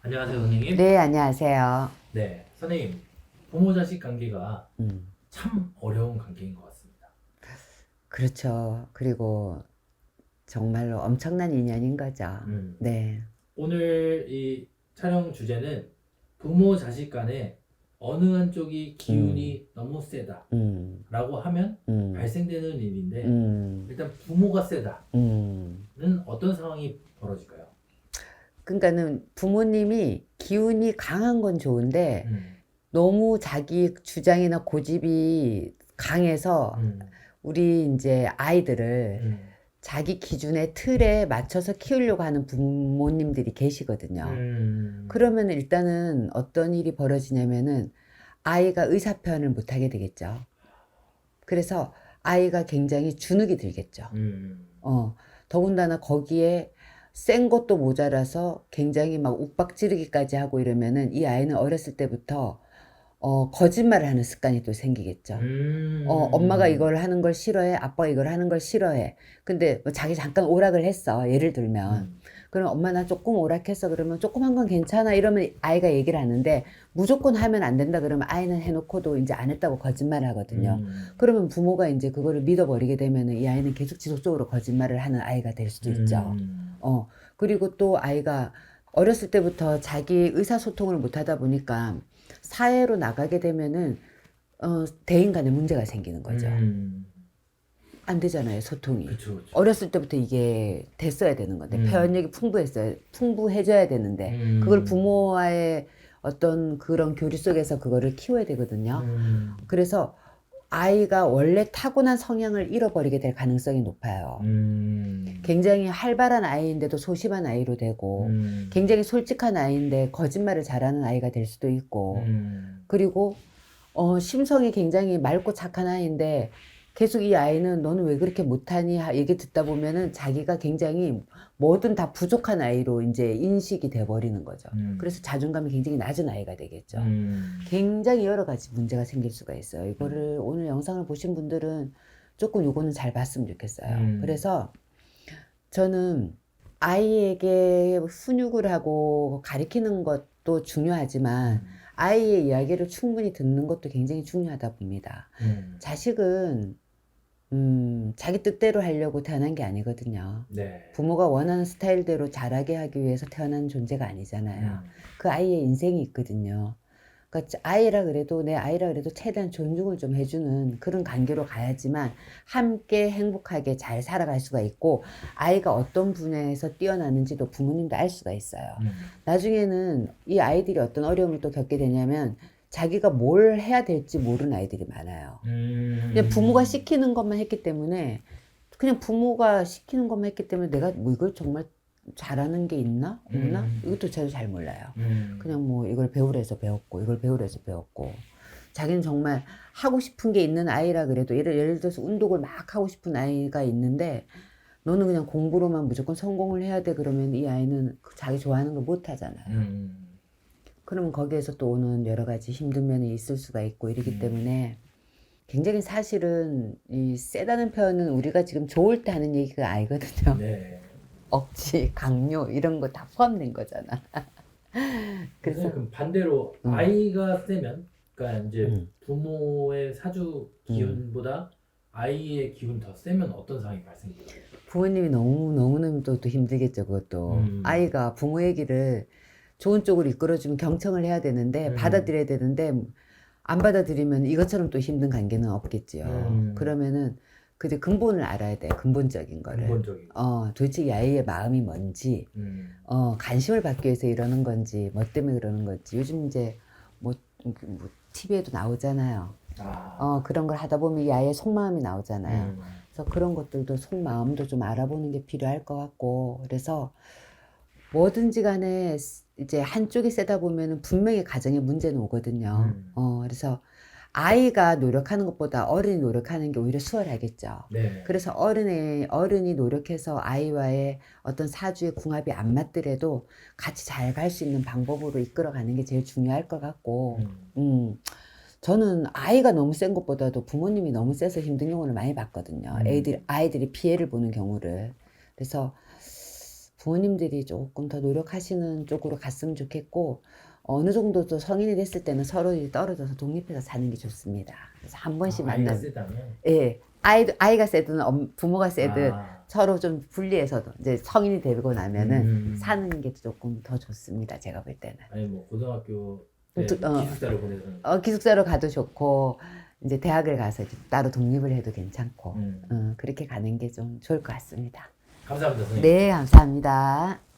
안녕하세요, 선생님. 네, 안녕하세요. 네, 선생님, 부모-자식 관계가 음, 참 어려운 관계인 것 같습니다. 그렇죠. 그리고 정말로 엄청난 인연인 거죠. 음, 네, 오늘 이 촬영 주제는 부모-자식 간에 어느 한쪽이 음, 기운이 너무 세다라고 음, 하면 음, 발생되는 일인데, 음, 일단 부모가 세다는 음. 어떤 상황이 벌어질까요? 그러니까는 부모님이 기운이 강한 건 좋은데 음, 너무 자기 주장이나 고집이 강해서 음, 우리 이제 아이들을 음, 자기 기준의 틀에 맞춰서 키우려고 하는 부모님들이 계시거든요. 음, 그러면 일단은 어떤 일이 벌어지냐면은 아이가 의사표현을 못하게 되겠죠. 그래서 아이가 굉장히 주눅이 들겠죠. 음, 어, 더군다나 거기에 센 것도 모자라서 굉장히 막 욱박 지르기까지 하고 이러면은 이 아이는 어렸을 때부터 거짓말을 하는 습관이 또 생기겠죠. 엄마가 음, 이걸 하는 걸 싫어해. 아빠가 이걸 하는 걸 싫어해. 근데 뭐 자기 잠깐 오락을 했어. 예를 들면. 음, 그럼 엄마 나 조금 오락했어. 그러면 조금 한 건 괜찮아. 이러면 아이가 얘기를 하는데 무조건 하면 안 된다. 그러면 아이는 해놓고도 이제 안 했다고 거짓말을 하거든요. 음, 그러면 부모가 이제 그거를 믿어버리게 되면은 이 아이는 계속 지속적으로 거짓말을 하는 아이가 될 수도 있죠. 음, 그리고 또 아이가 어렸을 때부터 자기 의사소통을 못 하다 보니까 사회로 나가게 되면은 대인 간에 문제가 생기는 거죠. 음. 안 되잖아요, 소통이. 그쵸, 그쵸. 어렸을 때부터 이게 됐어야 되는 건데, 음, 표현력이 풍부해져야 되는데, 그걸 음, 부모와의 어떤 그런 교류 속에서 그거를 키워야 되거든요. 음, 그래서 아이가 원래 타고난 성향을 잃어버리게 될 가능성이 높아요. 음, 굉장히 활발한 아이인데도 소심한 아이로 되고, 음, 굉장히 솔직한 아이인데 거짓말을 잘하는 아이가 될 수도 있고, 음, 그리고 심성이 굉장히 맑고 착한 아이인데 계속 이 아이는 너는 왜 그렇게 못하니 얘기 듣다 보면은 자기가 굉장히 뭐든 다 부족한 아이로 이제 인식이 돼 버리는 거죠. 그래서 자존감이 굉장히 낮은 아이가 되겠죠. 음, 굉장히 여러 가지 문제가 생길 수가 있어요. 음, 이거를 오늘 영상을 보신 분들은 조금 요거는 잘 봤으면 좋겠어요. 음, 그래서 저는 아이에게 훈육을 하고 가르치는 것도 중요하지만 음, 아이의 이야기를 충분히 듣는 것도 굉장히 중요하다 봅니다. 음, 자식은 자기 뜻대로 하려고 태어난 게 아니거든요. 네, 부모가 원하는 스타일대로 자라게 하기 위해서 태어난 존재가 아니잖아요. 음, 그 아이의 인생이 있거든요. 그러니까 아이라 그래도 내 아이라 그래도 최대한 존중을 좀 해주는 그런 관계로 가야지만 함께 행복하게 잘 살아갈 수가 있고 아이가 어떤 분야에서 뛰어나는지도 부모님도 알 수가 있어요. 음, 나중에는 이 아이들이 어떤 어려움을 또 겪게 되냐면 자기가 뭘 해야 될지 모르는 아이들이 많아요. 그냥 부모가 음, 시키는 것만 했기 때문에 그냥 부모가 시키는 것만 했기 때문에 내가 뭐 이걸 정말 잘하는 게 있나 없나 음, 이것도 저도 잘 몰라요. 음, 그냥 뭐 이걸 배우라 해서 배웠고 이걸 배우라 해서 배웠고 자기는 정말 하고 싶은 게 있는 아이라 그래도 예를 들어서 운동을 막 하고 싶은 아이가 있는데 너는 그냥 공부로만 무조건 성공을 해야 돼 그러면 이 아이는 자기 좋아하는 걸 못 하잖아요. 음, 그러면 거기에서 또 오는 여러 가지 힘든 면이 있을 수가 있고 이러기 때문에 굉장히 사실은 이 세다는 표현은 우리가 지금 좋을 때 하는 얘기가 아니거든요. 네. 억지, 강요 이런 거 다 포함된 거잖아. 선생님, 그래서 그럼 반대로 음, 아이가 세면, 그러니까 이제 음, 부모의 사주 음. 기운보다 아이의 기운이 더 세면 어떤 상황이 발생돼요? 부모님이 너무너무 또 힘들겠죠, 그것도. 음, 아이가 부모 얘기를 좋은 쪽으로 이끌어주면 경청을 해야 되는데, 음, 받아들여야 되는데, 안 받아들이면 이것처럼 또 힘든 관계는 없겠지요. 음, 그러면은, 그게 근본을 알아야 돼, 근본적인 거를. 근본적인 거. 도대체 이 아이의 마음이 뭔지, 음, 관심을 받기 위해서 이러는 건지, 뭐 때문에 그러는 건지. 요즘 이제, 뭐, TV에도 나오잖아요. 아, 그런 걸 하다 보면 이 아이의 속마음이 나오잖아요. 음, 그래서 그런 것들도 속마음도 좀 알아보는 게 필요할 것 같고, 그래서 뭐든지 간에 이제 한쪽이 세다 보면은 분명히 가정에 문제는 오거든요. 음, 그래서 아이가 노력하는 것보다 어른이 노력하는 게 오히려 수월하겠죠. 네, 그래서 어른이 노력해서 아이와의 어떤 사주의 궁합이 안 맞더라도 같이 잘 갈 수 있는 방법으로 이끌어가는 게 제일 중요할 것 같고, 음, 저는 아이가 너무 센 것보다도 부모님이 너무 세서 힘든 경우를 많이 봤거든요. 음, 아이들이 피해를 보는 경우를. 그래서 부모님들이 조금 더 노력하시는 쪽으로 갔으면 좋겠고, 어느 정도 또 성인이 됐을 때는 서로 이제 떨어져서 독립해서 사는 게 좋습니다. 그래서 한 번씩 아이가 만나면, 세다면. 예, 아이가 세든 부모가 세든 아, 서로 좀 분리해서도 이제 성인이 되고 나면은 음. 사는 게 조금 더 좋습니다. 제가 볼 때는. 아니 뭐 고등학교 때 어. 기숙사를 보내서는. 기숙사로 가도 좋고, 이제 대학을 가서 이제 따로 독립을 해도 괜찮고, 음. 그렇게 가는 게 좀 좋을 것 같습니다. 감사합니다, 선생님. 네, 감사합니다.